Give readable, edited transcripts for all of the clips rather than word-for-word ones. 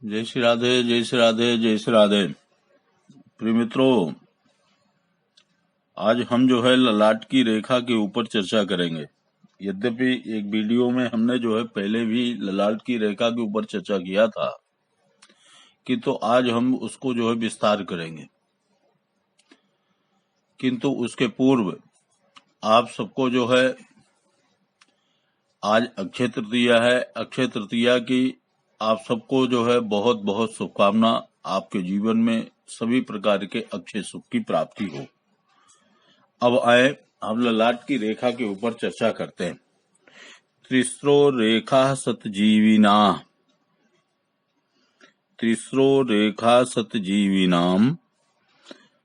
जय श्री राधे, जय श्री राधे, जय श्री राधे। प्रिय मित्रों, आज हम जो है ललाट की रेखा के ऊपर चर्चा करेंगे। यद्यपि एक वीडियो में हमने जो है पहले भी ललाट की रेखा के ऊपर चर्चा किया था कि तो आज हम उसको जो है विस्तार करेंगे। किंतु उसके पूर्व आप सबको जो है आज अक्षय तृतीया है। अक्षय तृतीया की आप सबको जो है बहुत बहुत शुभकामना। आपके जीवन में सभी प्रकार के अक्षय सुख की प्राप्ति हो। अब आए हम ललाट की रेखा के ऊपर चर्चा करते हैं। त्रिस्रो रेखा सतजीविना, त्रिस्रो रेखा सतजीविनाम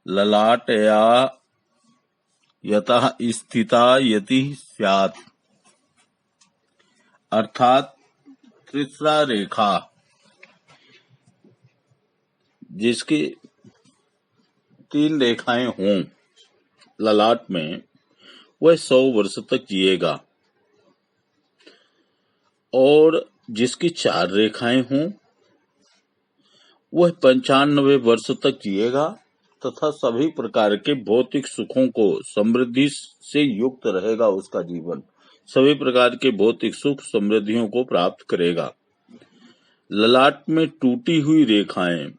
ललाटया यतः स्थिता यति स्यात्। अर्थात तीसरा रेखा जिसकी 3 रेखाएं हों ललाट में, वह 100 वर्ष तक जिएगा, और जिसकी 4 रेखाएं हों वह 95 वर्ष तक जिएगा तथा सभी प्रकार के भौतिक सुखों को, समृद्धि से युक्त रहेगा उसका जीवन। सभी प्रकार के भौतिक सुख समृद्धियों को प्राप्त करेगा। ललाट में टूटी हुई रेखाएं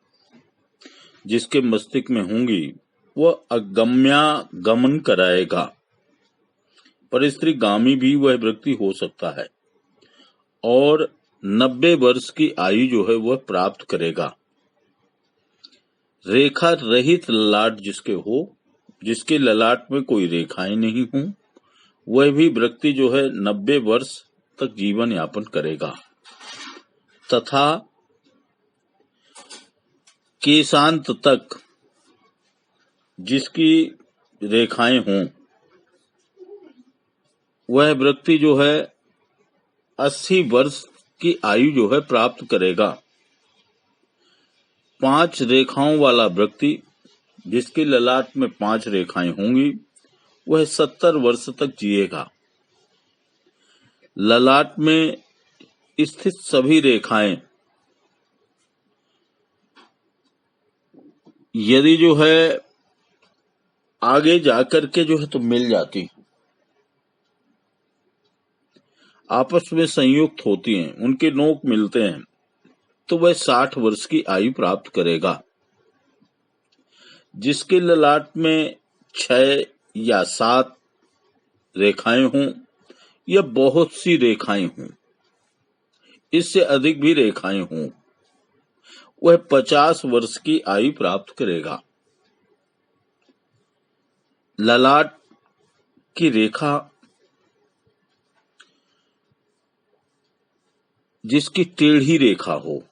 जिसके मस्तिष्क में होंगी वह अगम्यागमन कराएगा। परिस्त्रीगामी भी वह व्यक्ति हो सकता है और 90 वर्ष की आयु जो है वह प्राप्त करेगा। रेखा रहित ललाट जिसके हो, जिसके ललाट में कोई रेखाएं नहीं हों, वह भी व्यक्ति जो है 90 वर्ष तक जीवन यापन करेगा। तथा केशांत तक जिसकी रेखाएं हों, वह व्यक्ति जो है 80 वर्ष की आयु जो है प्राप्त करेगा। 5 रेखाओं वाला व्यक्ति जिसके ललाट में 5 रेखाएं होंगी वह 70 वर्ष तक जिएगा। ललाट में स्थित सभी रेखाएं यदि जो है आगे जाकर के जो है तो मिल जाती, आपस में संयुक्त होती हैं, उनके नोक मिलते हैं, तो वह 60 वर्ष की आयु प्राप्त करेगा। जिसके ललाट में 6 या 7 रेखाएं हों या बहुत सी रेखाएं हों, इससे अधिक भी रेखाएं हों, वह 50 वर्ष की आयु प्राप्त करेगा। ललाट की रेखा जिसकी टेढ़ी रेखा हो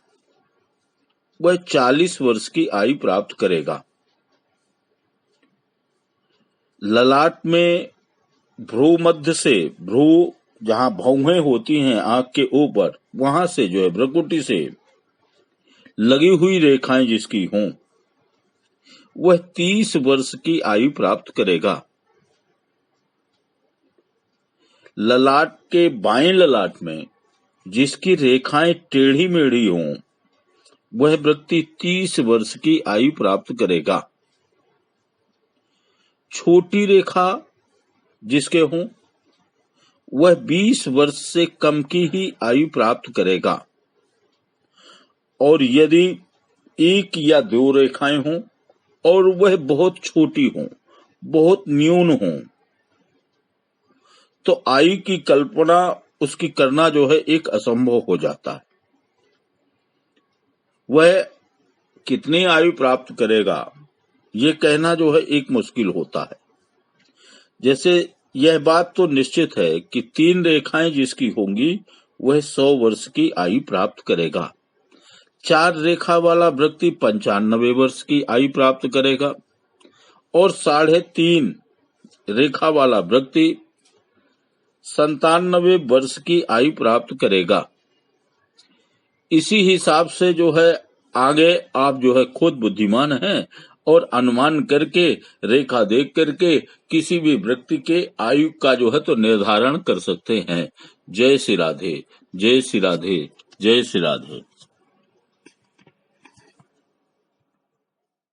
वह 40 वर्ष की आयु प्राप्त करेगा। ललाट में भ्रू मध्य से, भ्रू जहां भौहें होती हैं आंख के ऊपर, वहां से जो है भ्रुकुटी से लगी हुई रेखाएं जिसकी हों, वह 30 वर्ष की आयु प्राप्त करेगा। ललाट के बाएं ललाट में जिसकी रेखाएं टेढ़ी मेढ़ी हों, वह व्यक्ति 30 वर्ष की आयु प्राप्त करेगा। छोटी रेखा जिसके हों, वह 20 वर्ष से कम की ही आयु प्राप्त करेगा। और यदि 1 या 2 रेखाएं हों और वह बहुत छोटी हों, बहुत न्यून हों, तो आयु की कल्पना उसकी करना जो है एक असंभव हो जाता है। वह कितनी आयु प्राप्त करेगा ये कहना जो है एक मुश्किल होता है। जैसे यह बात तो निश्चित है कि 3 रेखाएं जिसकी होंगी वह 100 वर्ष की आयु प्राप्त करेगा। 4 रेखा वाला व्यक्ति 95 वर्ष की आयु प्राप्त करेगा और 3.5 रेखा वाला व्यक्ति 97 वर्ष की आयु प्राप्त करेगा। इसी हिसाब से जो है आगे आप जो है खुद बुद्धिमान हैं और अनुमान करके, रेखा देख करके किसी भी व्यक्ति के आयु का जो है तो निर्धारण कर सकते हैं। जय श्री राधे, जय श्री राधे, जय श्री राधे।